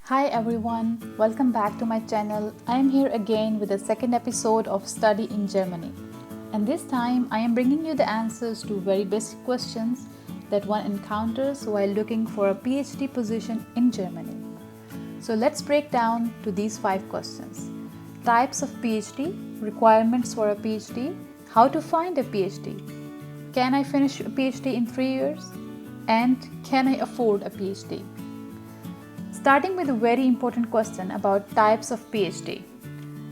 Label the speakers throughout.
Speaker 1: Hi everyone, welcome back to my channel. I am here again with the second episode of Study in Germany. And this time I am bringing you the answers to very basic questions that one encounters while looking for a PhD position in Germany. So let's break down to these 5 questions. Types of PhD, requirements for a PhD, how to find a PhD, can I finish a PhD in 3 years, and can I afford a PhD? Starting with a very important question about types of PhD.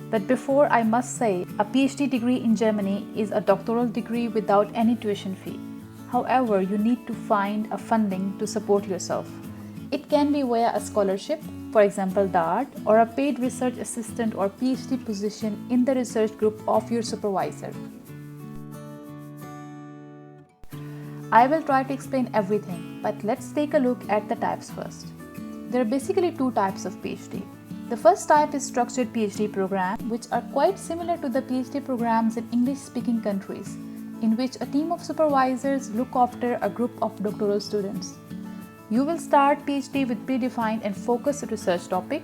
Speaker 1: But before, I must say, a PhD degree in Germany is a doctoral degree without any tuition fee. However, you need to find a funding to support yourself. It can be via a scholarship, for example DART, or a paid research assistant or PhD position in the research group of your supervisor. I will try to explain everything, but let's take a look at the types first. There are basically 2 types of PhD. The first type is structured PhD program, which are quite similar to the PhD programs in English-speaking countries, in which a team of supervisors look after a group of doctoral students. You will start PhD with predefined and focused research topic.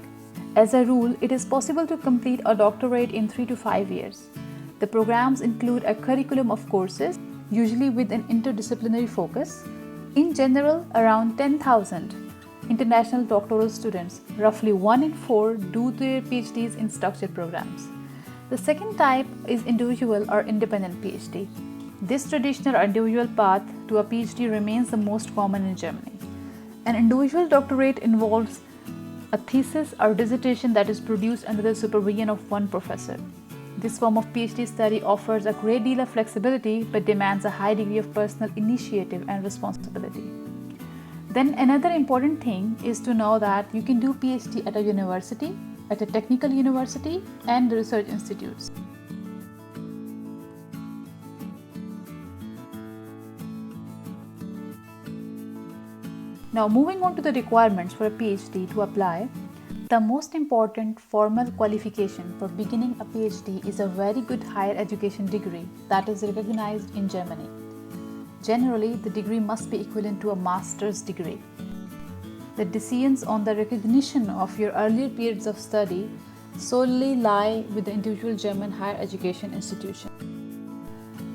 Speaker 1: As a rule, it is possible to complete a doctorate in 3 to 5 years. The programs include a curriculum of courses, usually with an interdisciplinary focus. In general, around 10,000 international doctoral students, roughly 1 in 4, do their PhDs in structured programs. The second type is individual or independent PhD. This traditional or individual path to a PhD remains the most common in Germany. An individual doctorate involves a thesis or dissertation that is produced under the supervision of one professor. This form of PhD study offers a great deal of flexibility but demands a high degree of personal initiative and responsibility. Then another important thing is to know that you can do PhD at a university, at a technical university, and research institutes. Now moving on to the requirements for a PhD to apply, the most important formal qualification for beginning a PhD is a very good higher education degree that is recognized in Germany. Generally, the degree must be equivalent to a master's degree. The decisions on the recognition of your earlier periods of study solely lie with the individual German higher education institution.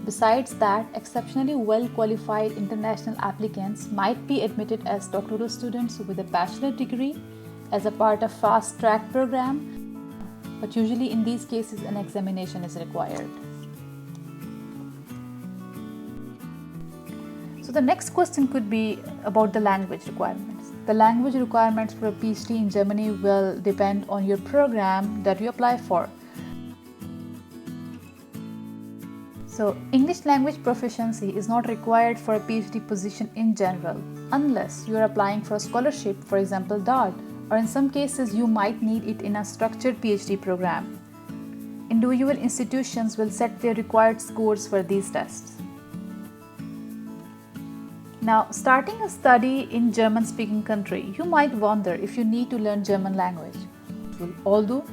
Speaker 1: Besides that, exceptionally well qualified international applicants might be admitted as doctoral students with a bachelor degree as a part of fast-track program, but usually in these cases an examination is required. So the next question could be about the language requirements. The language requirements for a PhD in Germany will depend on your program that you apply for. So English language proficiency is not required for a PhD position in general, unless you are applying for a scholarship, for example DART, or in some cases you might need it in a structured PhD program. Individual institutions will set their required scores for these tests. Now, starting a study in German-speaking country, you might wonder if you need to learn German language. Although,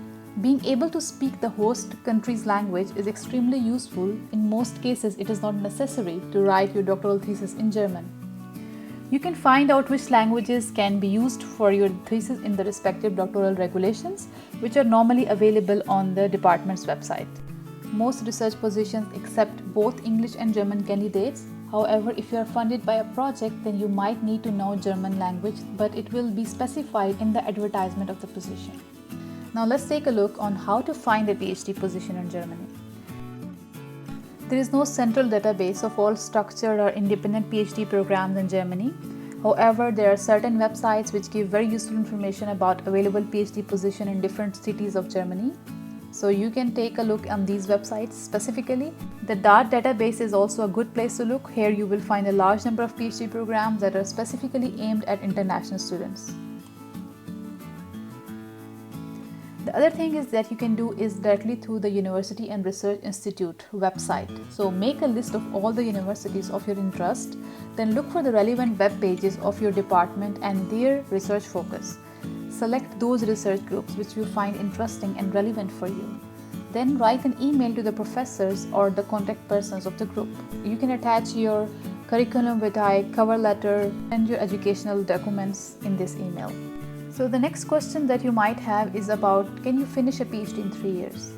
Speaker 1: being able to speak the host country's language is extremely useful, in most cases it is not necessary to write your doctoral thesis in German. You can find out which languages can be used for your thesis in the respective doctoral regulations, which are normally available on the department's website. Most research positions accept both English and German candidates. However, if you are funded by a project, then you might need to know German language, but it will be specified in the advertisement of the position. Now let's take a look on how to find a PhD position in Germany. There is no central database of all structured or independent PhD programs in Germany. However, there are certain websites which give very useful information about available PhD positions in different cities of Germany. So you can take a look on these websites specifically. The DART database is also a good place to look. Here you will find a large number of PhD programs that are specifically aimed at international students. The other thing is that you can do is directly through the University and Research Institute website. So make a list of all the universities of your interest, then look for the relevant web pages of your department and their research focus. Select those research groups which you find interesting and relevant for you. Then write an email to the professors or the contact persons of the group. You can attach your curriculum vitae, cover letter, and your educational documents in this email. So the next question that you might have is about, can you finish a PhD in 3 years?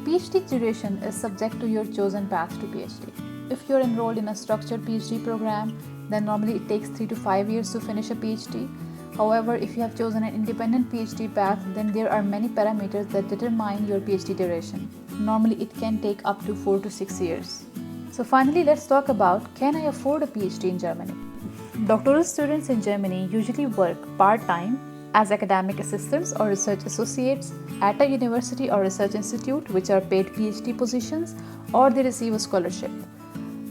Speaker 1: PhD duration is subject to your chosen path to PhD. If you're enrolled in a structured PhD program, then normally it takes 3 to 5 years to finish a PhD. However, if you have chosen an independent PhD path, then there are many parameters that determine your PhD duration. Normally it can take up to 4 to 6 years. So finally, let's talk about, can I afford a PhD in Germany? Doctoral students in Germany usually work part-time as academic assistants or research associates at a university or research institute, which are paid PhD positions, or they receive a scholarship.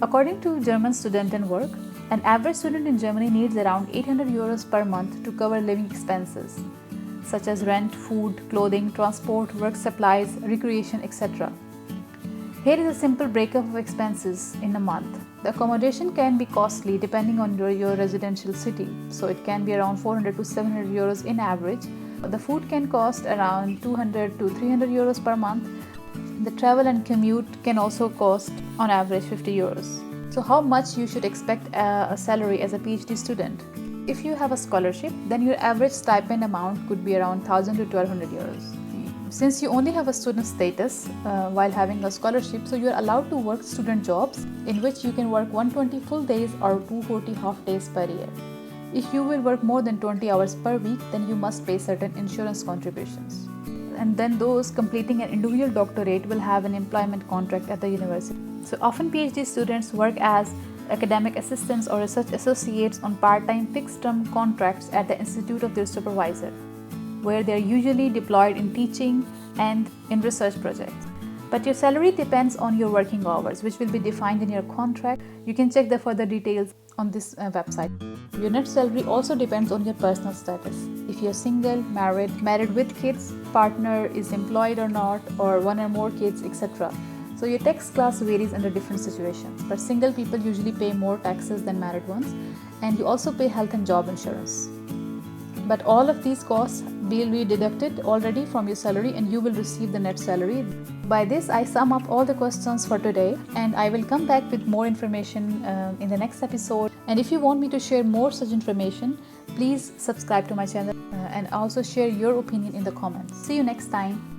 Speaker 1: According to German Student and Work, an average student in Germany needs around 800 euros per month to cover living expenses, such as rent, food, clothing, transport, work supplies, recreation, etc. Here is a simple breakup of expenses in a month. The accommodation can be costly depending on your residential city, so it can be around 400 to 700 euros in average. The food can cost around 200 to 300 euros per month. The travel and commute can also cost on average 50 euros. So how much you should expect a salary as a PhD student? If you have a scholarship, then your average stipend amount could be around 1000 to 1200 euros. Since you only have a student status while having a scholarship, so you are allowed to work student jobs in which you can work 120 full days or 240 half days per year. If you will work more than 20 hours per week, then you must pay certain insurance contributions. And then those completing an individual doctorate will have an employment contract at the university. So often PhD students work as academic assistants or research associates on part-time fixed-term contracts at the institute of their supervisor, where they are usually deployed in teaching and in research projects. But your salary depends on your working hours, which will be defined in your contract. You can check the further details on this website. Your net salary also depends on your personal status. If you're single, married with kids, partner is employed or not, or one or more kids, etc. So your tax class varies under different situations, but single people usually pay more taxes than married ones, and you also pay health and job insurance. But all of these costs will be deducted already from your salary and you will receive the net salary. By this, I sum up all the questions for today, and I will come back with more information in the next episode. And if you want me to share more such information, please subscribe to my channel and also share your opinion in the comments. See you next time.